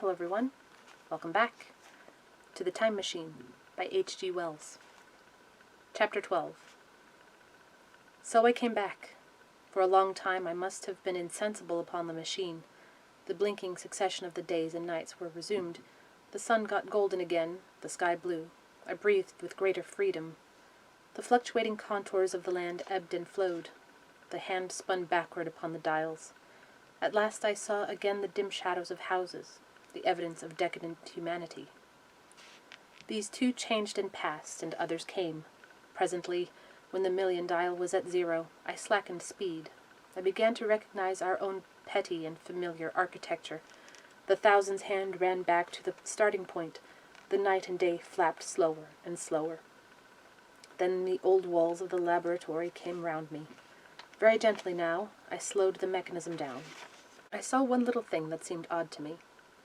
Hello everyone, welcome back to The Time Machine by H.G. Wells. Chapter 12. So I came back. For a long time I must have been insensible upon the machine. The blinking succession of the days and nights were resumed. The sun got golden again, the sky blue. I breathed with greater freedom. The fluctuating contours of the land ebbed and flowed. The hand spun backward upon the dials. At last I saw again the dim shadows of houses, the evidence of decadent humanity. These too changed and passed, and others came. Presently, when the million dial was at 0, I slackened speed. I began to recognize our own petty and familiar architecture. The thousand's hand ran back to the starting point. The night and day flapped slower and slower. Then the old walls of the laboratory came round me. Very gently now, I slowed the mechanism down. I saw one little thing that seemed odd to me.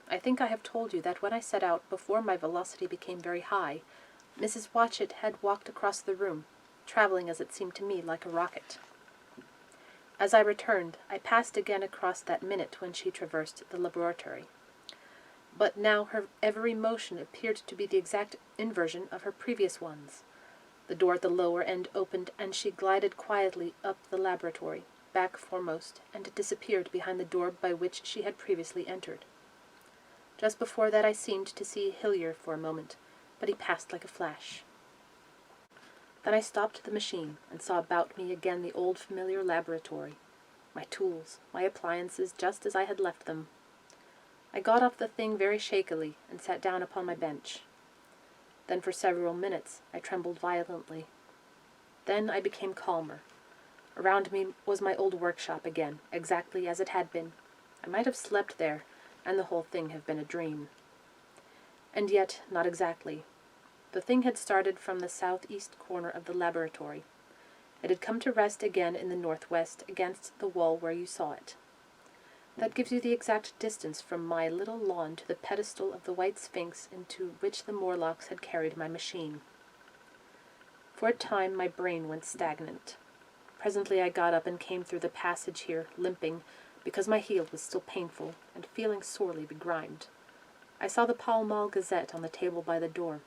I think I have told you that when I set out, before my velocity became very high, Mrs. Watchett had walked across the room, traveling as it seemed to me like a rocket. As I returned, I passed again across that minute when she traversed the laboratory. But now her every motion appeared to be the exact inversion of her previous ones. The door at the lower end opened, and she glided quietly up the laboratory, back foremost, and disappeared behind the door by which she had previously entered. Just before that I seemed to see Hillier for a moment, but he passed like a flash. Then I stopped the machine and saw about me again the old familiar laboratory, my tools, my appliances just as I had left them. I got off the thing very shakily and sat down upon my bench. Then for several minutes I trembled violently. Then I became calmer. Around me was my old workshop again, exactly as it had been. I might have slept there, and the whole thing have been a dream. And yet, not exactly. The thing had started from the southeast corner of the laboratory. It had come to rest again in the northwest, against the wall where you saw it. That gives you the exact distance from my little lawn to the pedestal of the white sphinx into which the Morlocks had carried my machine. For a time my brain went stagnant. Presently I got up and came through the passage here, limping, because my heel was still painful, and feeling sorely begrimed. I saw the Pall Mall Gazette on the table by the door.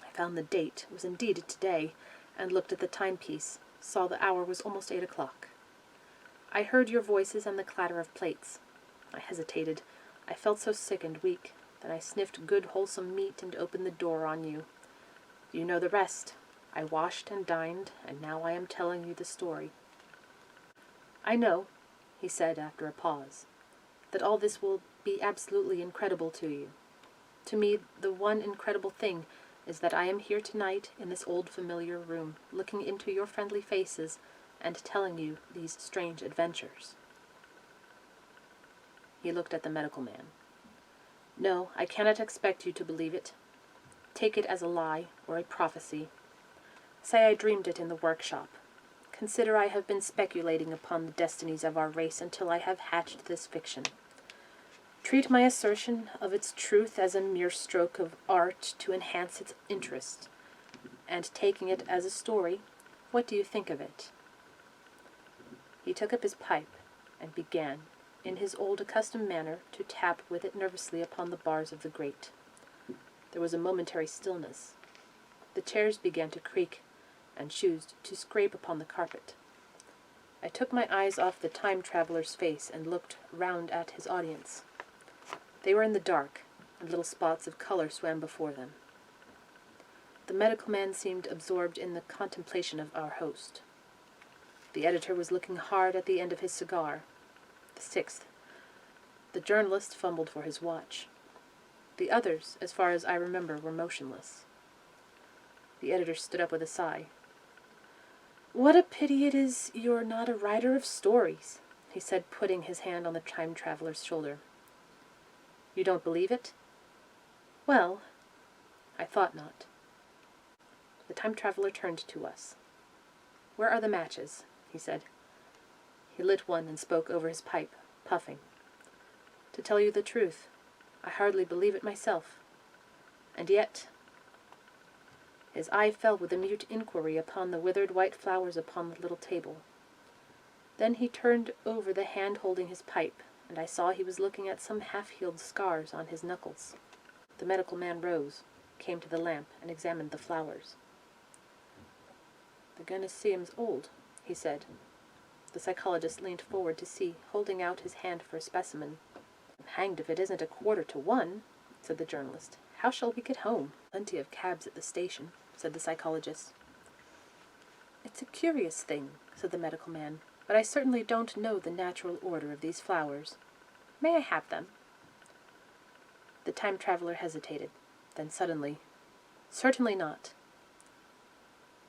I found the date, it was indeed today, and looked at the timepiece, saw the hour was almost 8 o'clock. I heard your voices and the clatter of plates. I hesitated. I felt so sick and weak. Then I sniffed good wholesome meat and opened the door on you. You know the rest. I washed and dined, and now I am telling you the story. I know, he said after a pause, that all this will be absolutely incredible to you. To me, the one incredible thing is that I am here tonight in this old familiar room, looking into your friendly faces and telling you these strange adventures. He looked at the medical man. No, I cannot expect you to believe it. Take it as a lie or a prophecy. Say I dreamed it in the workshop. Consider I have been speculating upon the destinies of our race until I have hatched this fiction. Treat my assertion of its truth as a mere stroke of art to enhance its interest. And taking it as a story, what do you think of it? He took up his pipe and began, in his old accustomed manner, to tap with it nervously upon the bars of the grate. There was a momentary stillness. The chairs began to creak, and shoes to scrape upon the carpet. I took my eyes off the time-traveler's face and looked round at his audience. They were in the dark, and little spots of color swam before them. The medical man seemed absorbed in the contemplation of our host. The editor was looking hard at the end of his cigar. The 6th. The journalist fumbled for his watch. The others, as far as I remember, were motionless. The editor stood up with a sigh. "What a pity it is you're not a writer of stories," he said, putting his hand on the time-traveler's shoulder. "You don't believe it?" "Well, I thought not." The time-traveler turned to us. "Where are the matches?" he said. He lit one and spoke over his pipe, puffing. "To tell you the truth, I hardly believe it myself. And yet—" His eye fell with a mute inquiry upon the withered white flowers upon the little table. Then he turned over the hand holding his pipe, and I saw he was looking at some half-healed scars on his knuckles. The medical man rose, came to the lamp, and examined the flowers. "The Gynœcium's old," he said. The psychologist leaned forward to see, holding out his hand for a specimen. "I'm hanged if it isn't 1:45, said the journalist. "How shall we get home?" "Plenty of cabs at the station," said the psychologist. "It's a curious thing," said the medical man, "but I certainly don't know the natural order of these flowers. May I have them?" The time-traveler hesitated, then suddenly, "Certainly not."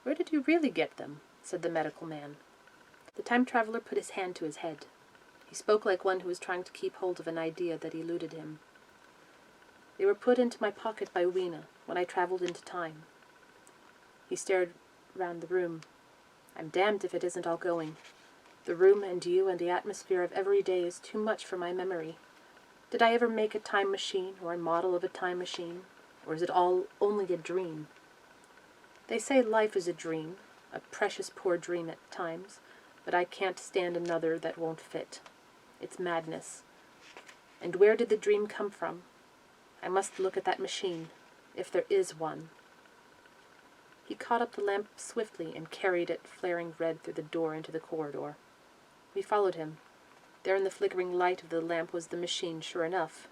"Where did you really get them?" said the medical man. The time-traveler put his hand to his head. He spoke like one who was trying to keep hold of an idea that eluded him. "They were put into my pocket by Weena when I traveled into time." He stared round the room. "I'm damned if it isn't all going. The room and you and the atmosphere of every day is too much for my memory. Did I ever make a time machine or a model of a time machine? Or is it all only a dream? They say life is a dream, a precious poor dream at times, but I can't stand another that won't fit. It's madness. And where did the dream come from? I must look at that machine, if there is one." He caught up the lamp swiftly and carried it flaring red through the door into the corridor. We followed him. There in the flickering light of the lamp was the machine, sure enough.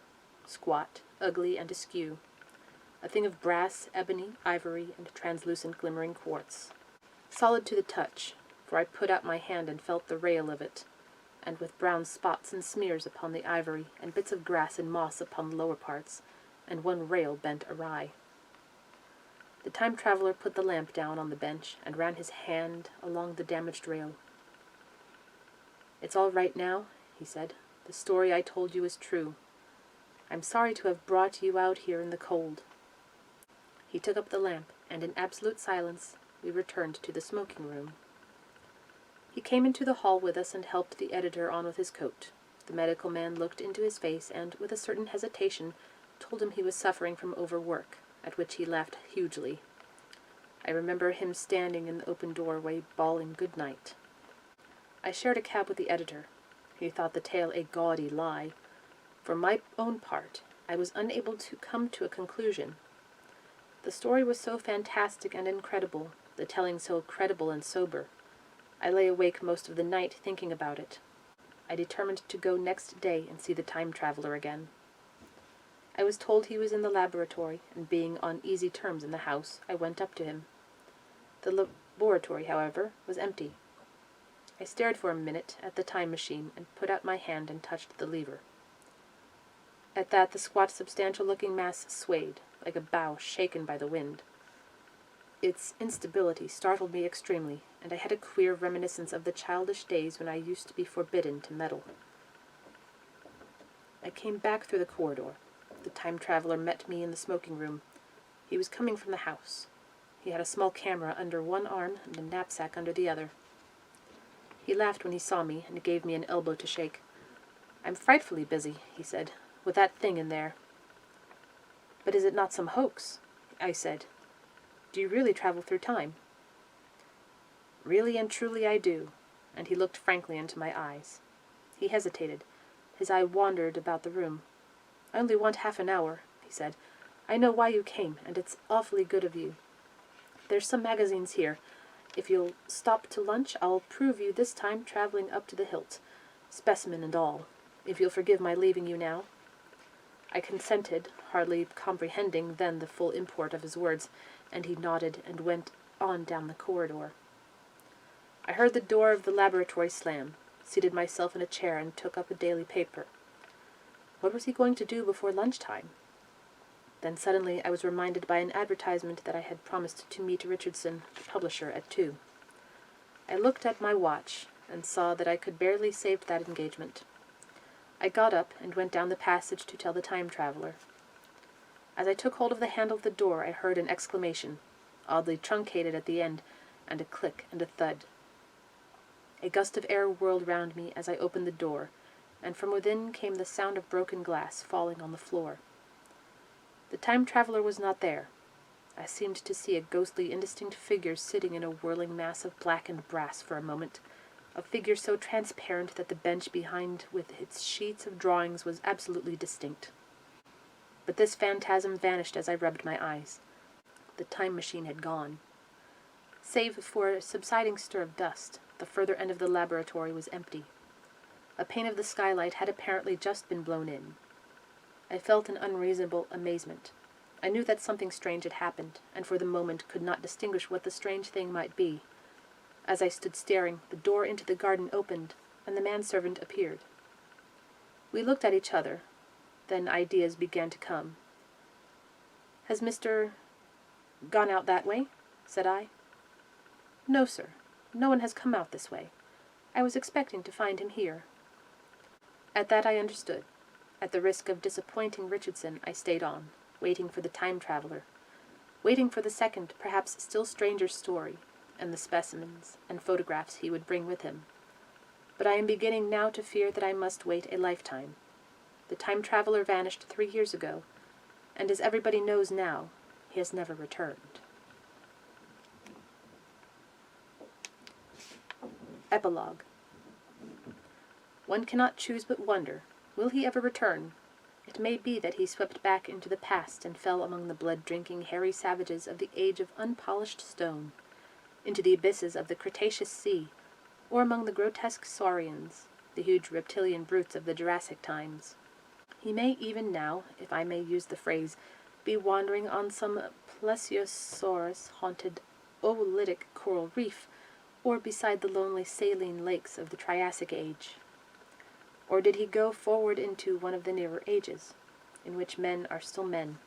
Squat, ugly, and askew. A thing of brass, ebony, ivory, and translucent glimmering quartz. Solid to the touch, for I put out my hand and felt the rail of it, and with brown spots and smears upon the ivory, and bits of grass and moss upon the lower parts, and one rail bent awry. The time-traveler put the lamp down on the bench and ran his hand along the damaged rail. "It's all right now," he said. "The story I told you is true. I'm sorry to have brought you out here in the cold." He took up the lamp, and in absolute silence we returned to the smoking room. He came into the hall with us and helped the editor on with his coat. The medical man looked into his face and, with a certain hesitation, told him he was suffering from overwork, at which he laughed hugely. I remember him standing in the open doorway, bawling good night. I shared a cab with the editor. He thought the tale a gaudy lie. For my own part, I was unable to come to a conclusion. The story was so fantastic and incredible, the telling so credible and sober. I lay awake most of the night thinking about it. I determined to go next day and see the time-traveler again. I was told he was in the laboratory, and being on easy terms in the house, I went up to him. The laboratory, however, was empty. I stared for a minute at the time machine and put out my hand and touched the lever. At that the squat, substantial-looking mass swayed, like a bough shaken by the wind. Its instability startled me extremely, and I had a queer reminiscence of the childish days when I used to be forbidden to meddle. I came back through the corridor. The time-traveler met me in the smoking room. He was coming from the house. He had a small camera under one arm and a knapsack under the other. He laughed when he saw me and gave me an elbow to shake. "I'm frightfully busy," he said, "with that thing in there." "But is it not some hoax?" I said. "Do you really travel through time?" "Really and truly I do," and he looked frankly into my eyes. He hesitated. His eye wandered about the room. "I only want half an hour," he said. "I know why you came, and it's awfully good of you. There's some magazines here. If you'll stop to lunch, I'll prove you this time traveling up to the hilt, specimen and all, if you'll forgive my leaving you now." I consented, hardly comprehending then the full import of his words, and he nodded and went on down the corridor. I heard the door of the laboratory slam, seated myself in a chair and took up a daily paper. What was he going to do before lunchtime? Then suddenly I was reminded by an advertisement that I had promised to meet Richardson, the publisher, at 2. I looked at my watch and saw that I could barely save that engagement. I got up and went down the passage to tell the time-traveler. As I took hold of the handle of the door, I heard an exclamation, oddly truncated at the end, and a click and a thud. A gust of air whirled round me as I opened the door, and from within came the sound of broken glass falling on the floor. The time-traveler was not there. I seemed to see a ghostly, indistinct figure sitting in a whirling mass of blackened brass for a moment, a figure so transparent that the bench behind with its sheets of drawings was absolutely distinct. But this phantasm vanished as I rubbed my eyes. The time machine had gone. Save for a subsiding stir of dust, the further end of the laboratory was empty. A pane of the skylight had apparently just been blown in. I felt an unreasonable amazement. I knew that something strange had happened, and for the moment could not distinguish what the strange thing might be. As I stood staring, the door into the garden opened, and the manservant appeared. We looked at each other. Then ideas began to come. "Has Mr. gone out that way?" said I. "No, sir. No one has come out this way. I was expecting to find him here." At that I understood. At the risk of disappointing Richardson, I stayed on, waiting for the time traveler, waiting for the second, perhaps still stranger story, and the specimens and photographs he would bring with him. But I am beginning now to fear that I must wait a lifetime. The time traveler vanished 3 years ago, and as everybody knows now, he has never returned. Epilogue. One cannot choose but wonder, will he ever return? It may be that he swept back into the past and fell among the blood-drinking, hairy savages of the age of unpolished stone, into the abysses of the Cretaceous Sea, or among the grotesque saurians, the huge reptilian brutes of the Jurassic times. He may even now, if I may use the phrase, be wandering on some plesiosaurus-haunted oolitic coral reef, or beside the lonely saline lakes of the Triassic Age. Or did he go forward into one of the nearer ages, in which men are still men,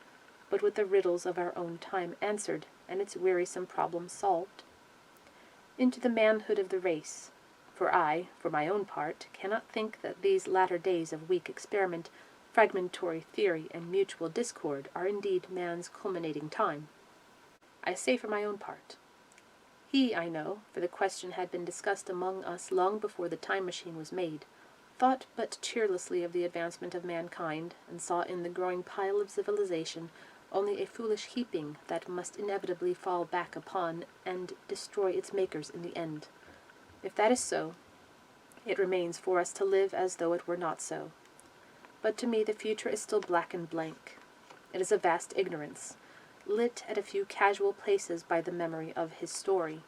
but with the riddles of our own time answered and its wearisome problems solved? Into the manhood of the race, for I, for my own part, cannot think that these latter days of weak experiment, fragmentary theory, and mutual discord are indeed man's culminating time. I say for my own part. He, I know, for the question had been discussed among us long before the time machine was made, thought but cheerlessly of the advancement of mankind, and saw in the growing pile of civilization only a foolish heaping that must inevitably fall back upon and destroy its makers in the end. If that is so, it remains for us to live as though it were not so. But to me the future is still black and blank. It is a vast ignorance, lit at a few casual places by the memory of his story.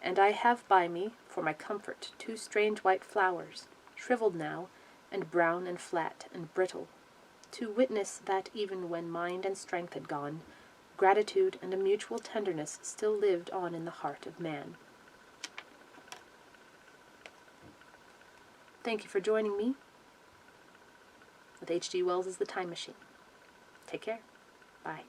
And I have by me, for my comfort, 2 strange white flowers, shriveled now, and brown and flat and brittle, to witness that even when mind and strength had gone, gratitude and a mutual tenderness still lived on in the heart of man. Thank you for joining me with H.G. Wells' The Time Machine. Take care. Bye.